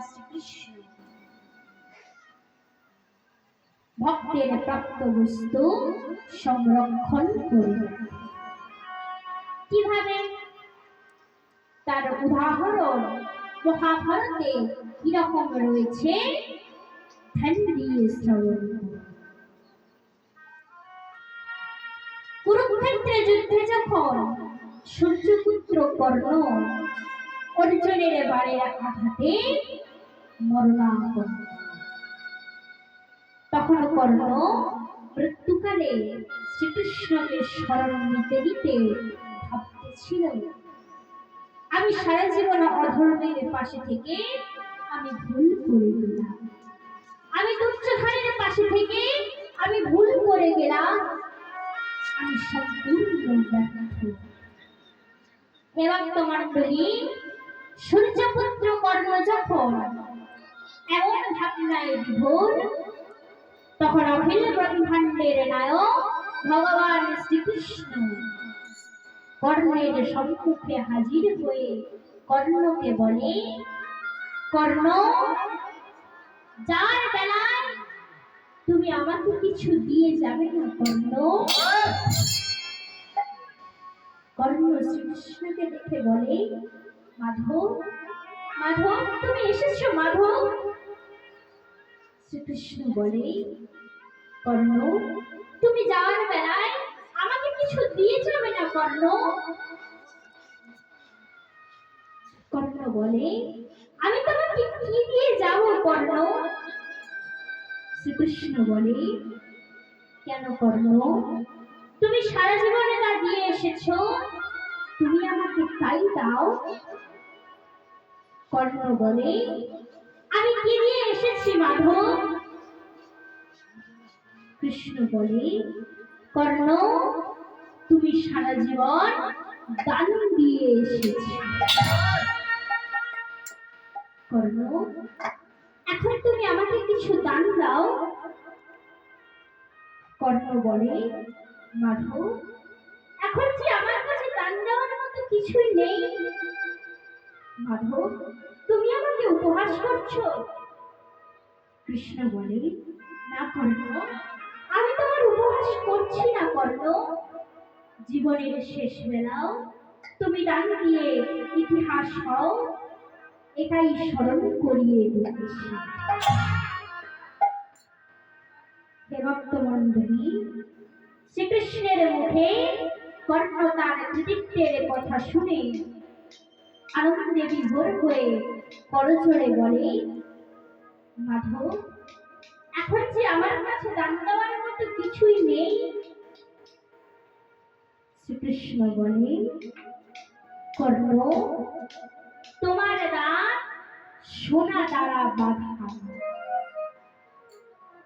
শ্রীকৃষ্ণ ভক্তের প্রাপ্ত বস্তু সংরক্ষণ করে। কিভাবে? তার উদাহরণ মহাভারতে কিরকম রয়েছে ধ্যান দিয়ে শ্রবণ। কুরুক্ষেত্রে যুদ্ধে যখন সূর্যপুত্র কর্ণ অর্জুনের বাড়ির আঘাতে মরণাপন্ন, তখন কর্ণ মৃত্যুকালে শ্রীকৃষ্ণকে স্মরণ নিতে নিতে ভাবতেছিল, আমি সারা জীবন অধর্মের পাশে থেকে আমি ভুল করে গেলাম, আমি দুর্যোধনের পাশে থেকে আমি ভুল করে গেলাম, আমি সম্পূর্ণ ব্যর্থ। এবার তোমার বলি, সূর্যপুত্র কর্ণ যখন এমন ভাবনায় বিভোর, তখন অখিল ব্রহ্মাণ্ডের নায়ক ভগবান শ্রীকৃষ্ণ কর্ণের সম্মুখে হাজির হয়ে কর্ণকে বলে, কর্ণ, যার বেলায় তুমি আমাকে কিছু দিয়ে যাবে না কর্ণ। কর্ণ শ্রীকৃষ্ণকে দেখে বলে, মাধব, মাধব তুমি এসেছো মাধব। শ্রীকৃষ্ণ বলে, কর্ণ, তুমি যাওয়ার বেলায় আমাকে কিছু দিয়ে যাবে না কর্ণ। কর্ণ বলে, আমি তোমাকে কি দিয়ে যাব কর্ণ? শ্রীকৃষ্ণ বলে, কেন কর্ণ, তুমি সারা জীবনে তা দিয়ে এসেছো, তুমি আমাকে তাই দাও। কর্ণ বলে, আমি কি দিয়ে এসেছি মাধব? কৃষ্ণ বলে, কর্ণ, তুমি সারা জীবন দান দিয়ে এসেছো। কর্ণ, এখন তুমি আমাকে কিছু দান দাও। কর্ণ বলে, মাধব, এখন কি আমার কাছে দান দেওয়ার মতো কিছুই নেই। মাধব, তুমি আমাকে উপহাস করছো। কৃষ্ণ বলে, না কর্ণ, আমি তোমার উপহাস করছি না কর্ণ। জীবনের শেষ বেলাও তুমি দান দিয়ে ইতিহাস হও, এটাই স্মরণ করিয়ে দিচ্ছি। হে ভক্তমণ্ডলী, শ্রীকৃষ্ণের মুখে কর্ণ তার কৃতিত্বের কথা শুনে আনন্দে বিভোর হয়ে করজোড়ে বলে, মাধব, এখন যে আমার কাছে দান দেওয়ার মতো কিছুই নেই। শ্রীকৃষ্ণ বলে, কর্ণ, তোমার দান সোনা দ্বারা বাঁধা।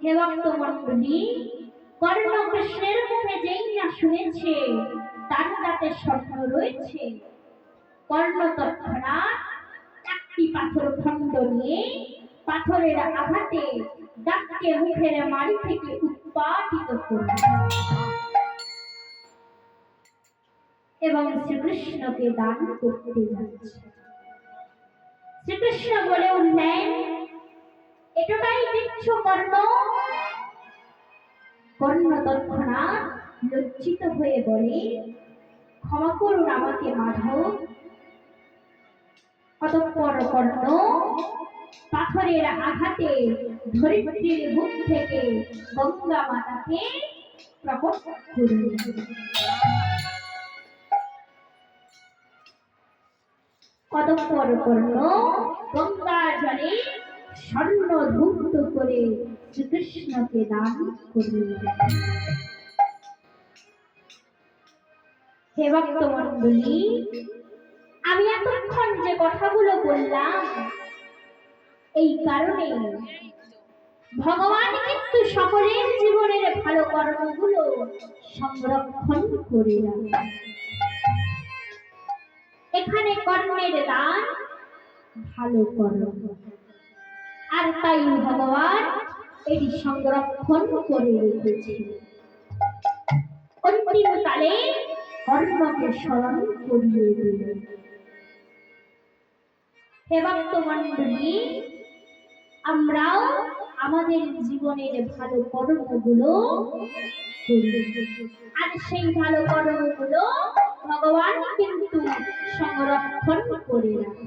হে ভক্তমণ্ডলী, কর্ণ কৃষ্ণের মুখে যেই না শুনেছে তার তাতে স্বপ্ন রয়েছে, কর্ণ তৎক্ষণাৎ একটি পাথর খণ্ড নিয়ে পাথরের আঘাতে ডাককে মুখের মাড়ি থেকে উৎপাটিত করল এবং শ্রীকৃষ্ণকে দান করতে যাচ্ছে। শ্রীকৃষ্ণ বলে উঠলেন, এটাই দিচ্ছ কর্ণ? কর্ণ তৎক্ষণাৎ লজ্জিত হয়ে বলে, ক্ষমা করুন আমাকে মাধব। অতঃপর কর্ণ পাথরের আঘাতে ধরিত্রীর বুক থেকে গঙ্গা মাতাকে প্রকট করলেন। অতঃপর কর্ণ গঙ্গা জলে স্বর্ণ ধূপ্ত করে শ্রীকৃষ্ণকে দান করলেন। হে ভক্তমণ্ডলী, আমি এতক্ষণ যে কথাগুলো বললাম, এই কারণে ভগবান কিন্তু সকলের জীবনের ভালো কর্মগুলো সংরক্ষণ করে রাখেন। এখানে কর্মের দান ভালো কর্ম, আর তাই ভগবান এটি সংরক্ষণ করে রেখেছে। অন্তিমকালে কর্মকে স্মরণ করিয়ে দিলেন। হে ভক্তমণ্ডলী, আমরাও আমাদের জীবনের ভালো কর্মগুলো করি। আর সেই ভালো কর্মগুলো ভগবান কিন্তু সংরক্ষণ করে রাখে।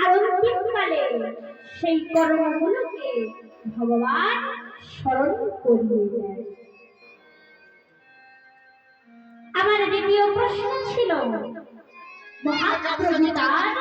আর অন্তিমকালে সেই কর্মগুলোকে ভগবান স্মরণ করিয়ে দেয়। আমার দ্বিতীয় প্রশ্ন ছিল, মহাপ্রভু তার